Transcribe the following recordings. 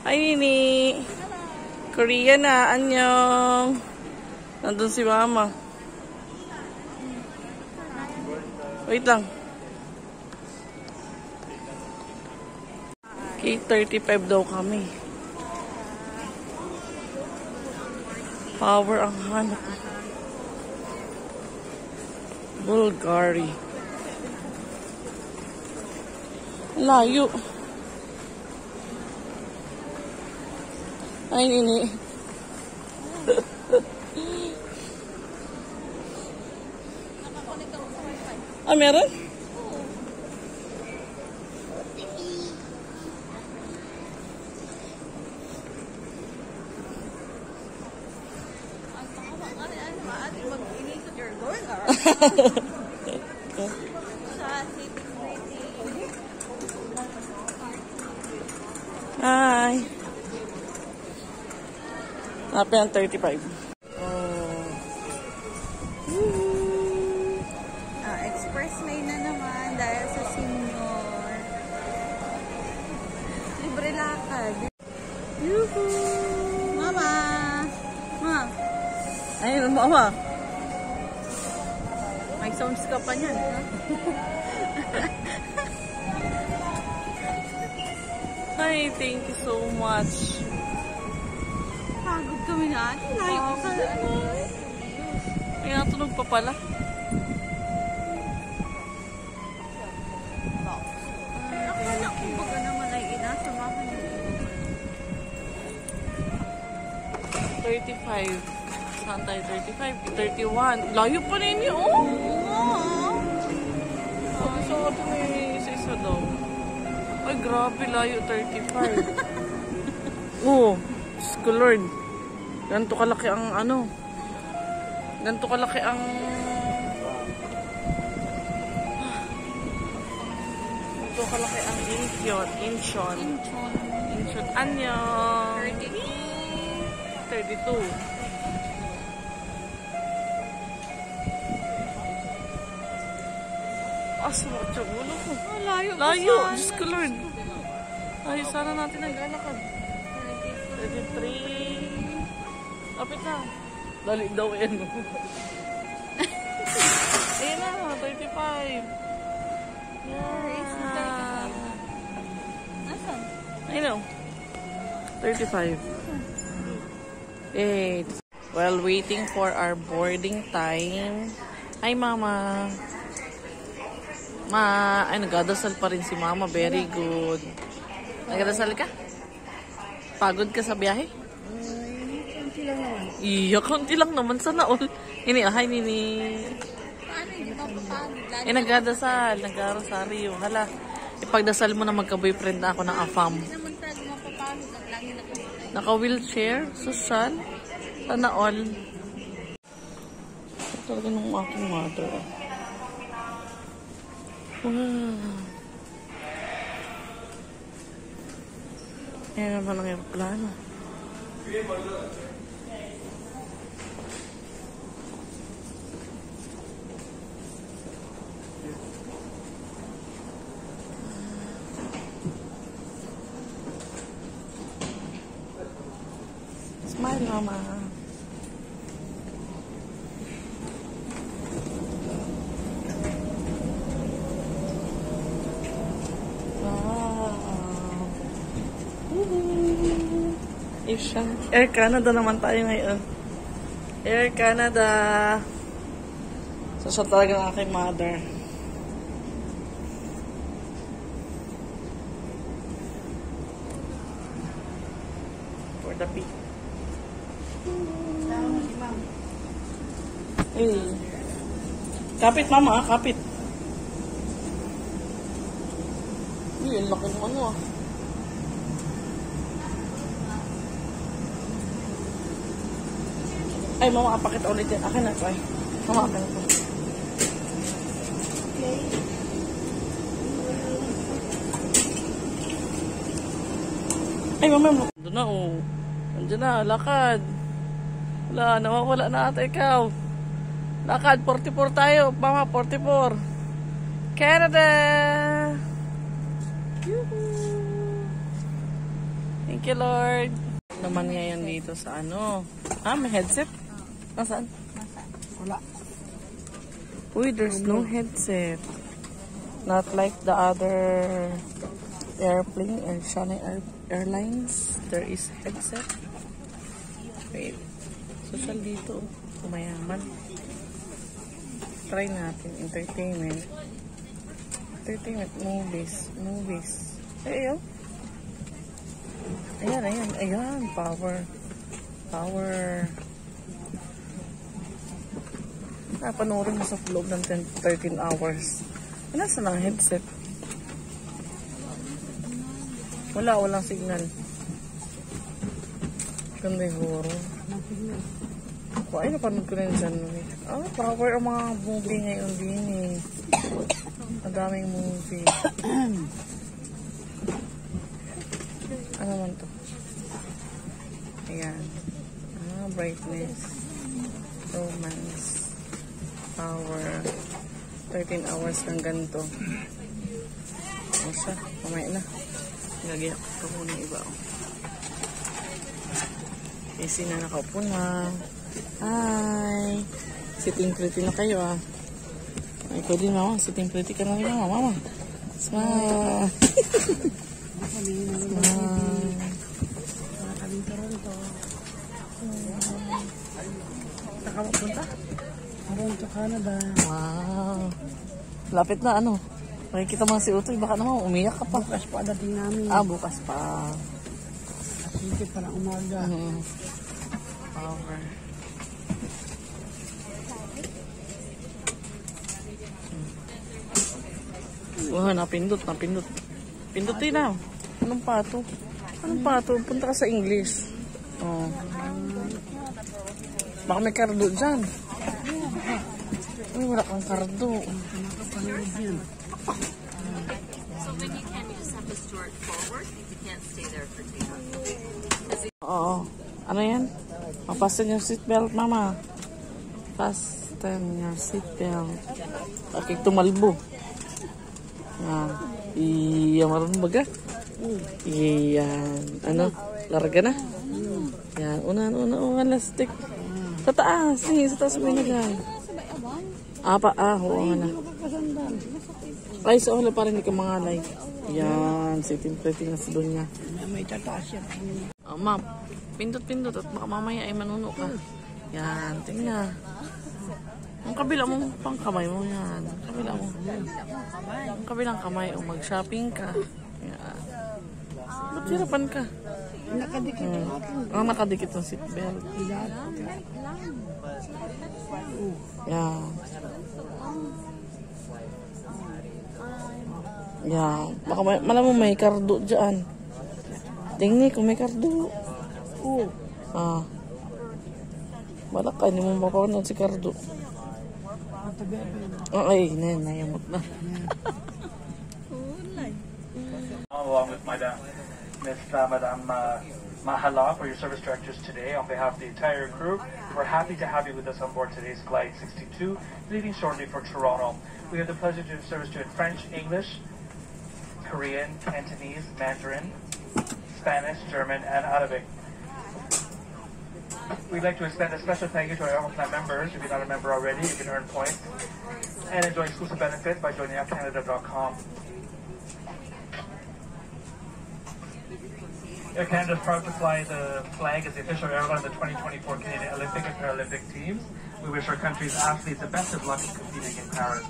Hi, Nini. Korea na. Annyeong. Nandun si Mama. Wait lang. Okay, 35 daw kami. Power ang hanap. Bulgari. Layo. Ay, Nini. Ah, meron? Hi. Napi ang 35. Express lane na naman dahil sa senior. Libre lakad. Yuhuu! Mama! Ma! Ayun, Mama. May sounds ka pa niyan. Hi, thank you so much. Pagod kami na. Layo ko sa Ay, natunog pa pala. Akala ko baga naman ay inasamahan niyo. 35. Saan tayo? 35? 31. Layo pa ninyo, oh! Sabi may isa daw. Ay, grabe, layo. 35. Oh, Diyos ko Lord. Ganito kalaki ang ano. Ganito kalaki ang... Ganito kalaki ang Incheon. Annyeong. 32. Asma, ulo ko. Layo. Layo, Diyos ko Lord. Ay, sana natin naglalakad. 33. Kapit na. Dali daw yan. Ayun na, 35. Yeah. Nasaan? I know. 35. 8. While waiting for our boarding time. Hi, Mama. Ay, nagdadasal pa rin si Mama. Very good. Nagdadasal ka? Pagod ka sa biyahe? Konti lang naman. Iya, konti lang naman. Sana all. Nini, hi, Nini. Paano, hindi pa papagod. Nagdadasal. Nag-arosaryo. Hala, ipagdasal mo na magka-boyfriend na ako ng AFAM. Hindi naman talaga mapapagod. Ang lagi na kami. Naka-wheelchair, social, sana all. Ito talaga nung aking mother. Wow. Ayan naman ang aeroplano. Smile, Mama. Air Canada naman tayo ngayon. Air Canada. So, siya talaga ng aking mother. For the peak. Hey. Kapit, Mama. Kapit. Yun, laki ng ano ah. Ay, Mama, apakita ulit yan. Akin na, try. Mama, akin na po. Okay. Ay, Mama, doon na, oh. Nandiyan na, lakad. Wala, nawawala na ata ikaw. Lakad, 44 tayo. Mama, 44. Canada! Yoo-hoo! Thank you, Lord. Naman ngayon dito sa ano. Ah, may headset? Nasaan? Wala. Uy, there's no headset. Not like the other airplane, Airlines. There is headset. Wait. Social dito. Kumayaman. Try natin. Entertainment. Movies. Ay, oh. Ayan. Power. Panoorin mo sa vlog ng 13 hours. Nasaan ang headset? Walang signal. Ganda yung horror. Ay, napanood ko na yung January. Power ang mga movie ngayon din eh. Ang daming movie. Ano man to? Ayan. Brightness. Romance. Power. 13 hours ng ganito. O siya. Mamaya na. Nagagiyak ko muna iba. Kasi na nakaupo na. Hi! Sitting pretty na kayo ah. Ikaw din mama. Sitting pretty ka na rin mama. Smile! Nakakaling Toronto. Saan ka magpunta? Toronto, Canada. Wow! Lapit na ano. Makikita mo si Utoy. Baka naman umiyak ka pa. Bukas pa dating namin. Bukas pa. Sige pa ng umaga. Power. Napindot. Pindutin na. Anong pato? Punta ka sa English. Baka may kardo dyan. Uy, wala kang kardo. Nakapanood yan. So when you can, you just have to store it forward. You can't stay there for too long. Oo. Ano yan? Fasten your seatbelt, mama. Fasten your seatbelt. Okay, tumalbo. Iya, marunong baga? Iyan. Ano? Larga na? Yan. Una, lastik. Sa taas. Sa taas mo nilagay. Oo nga na. Ay, so wala pa rin hindi ka mangalay. Yan. Sitting pretty na sa doon niya. May tataas yan. Ma'am, pindot at baka mamaya ay manuno ka. Yan. Tingnan. Ang kabila mo, pang kamay mo yan. Ang kabilang kamay, o mag-shopping ka. Yan. Ba't hirapan ka? Nakadikit Nakadikit ang seatbelt. Yan. Yan. Baka malamang may kardo dyan. Tingnan kung may kardo. Wala ka, hindi mo mapapanood si kardo. Ay, nayamot na. Along with Madam Mahala for your service directors today. On behalf of the entire crew, we're happy to have you with us on board today's Glide 62, leaving shortly for Toronto. We have the pleasure to service you in French, English, Korean, Cantonese, Mandarin, Spanish, German, and Arabic. We'd like to extend a special thank you to our Aeroplan members. If you're not a member already, you can earn points and enjoy exclusive benefits by joining AirCanada.com. Air Canada is proud to fly the flag as the official airline of the 2024 Canadian Olympic and Paralympic teams. We wish our country's athletes the best of luck in competing in Paris.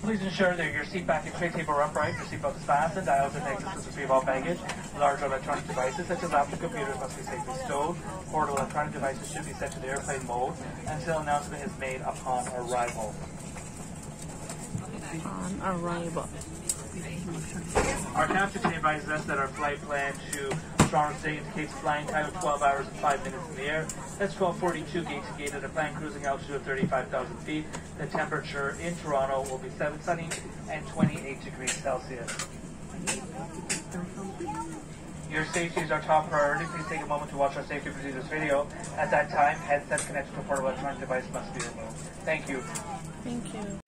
Please ensure that your seat back and tray table are upright, your seatbelt is fastened, aisles and exits to retrieve all baggage. Large electronic devices such as laptop computers must be safely stowed. Portable electronic devices should be set to the airplane mode until announcement is made upon arrival. Our captain today advises us that our flight plan to Toronto City indicates flying time of 12 hours and 5 minutes in the air. That's 12:42 gate to gate at a planned cruising altitude of 35,000 feet. The temperature in Toronto will be sunny and 28 degrees Celsius. Your safety is our top priority. Please take a moment to watch our safety procedures video. At that time, headsets connected to a portable electronic device must be removed. Thank you. Thank you.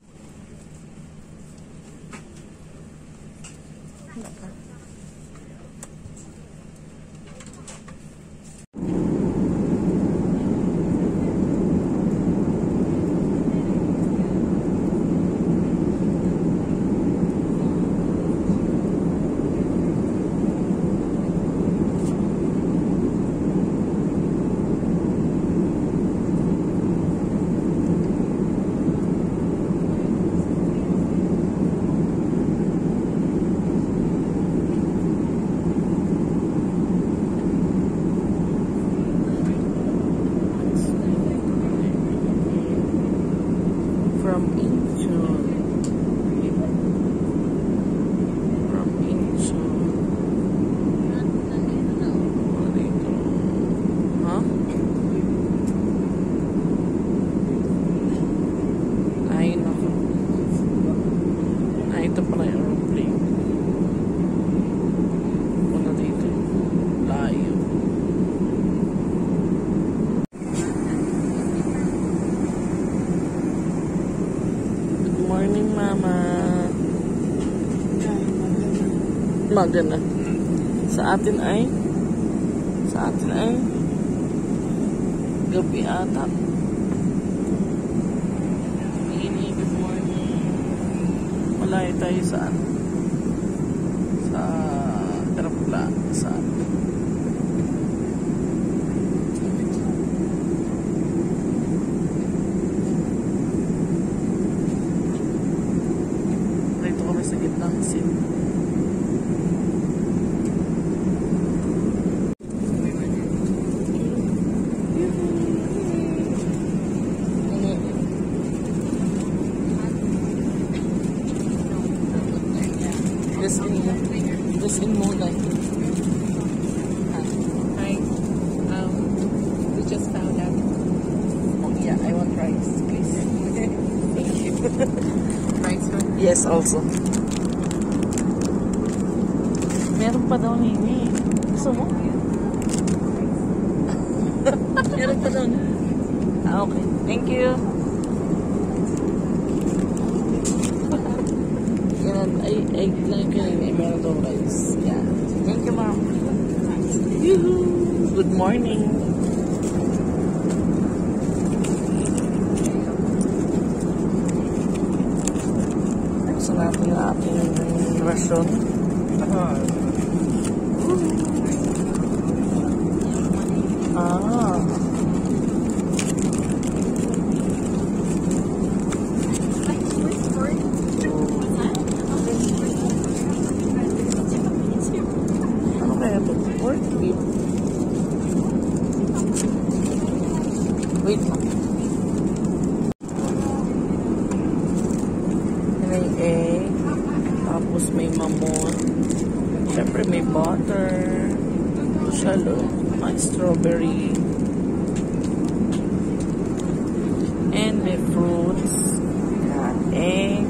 maganda. Sa atin ay gabi ata. Good morning. Malayo tayo sa Terapla. Dito kami sa gitna ng scene. Just in Moonlight. Hi. We just found out. Oh yeah, I want rice, please. Thank you. Rice one? Yes, also. Meron pa daw nini. Gusto mo? Meron pa daw nini. Okay. Thank you. Ay, lang ko yun. Meron daw rice. Yeah. Thank you, ma'am. Good morning. Gusto natin na ating rasyon. Ano kaya ito? Pork beef. Wait lang. May egg. Tapos may mamon. Siyempre may butter. Shalo. May strawberry. And may fruits. Yan. Egg.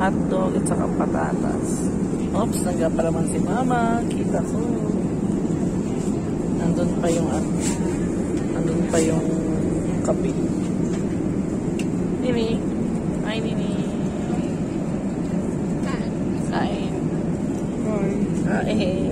Hotdog at saka patatas. Oops, nagapalaman si mama. Kita ko. Nandun pa yung kape. Nini. Hi, Nini. Kain. Kain.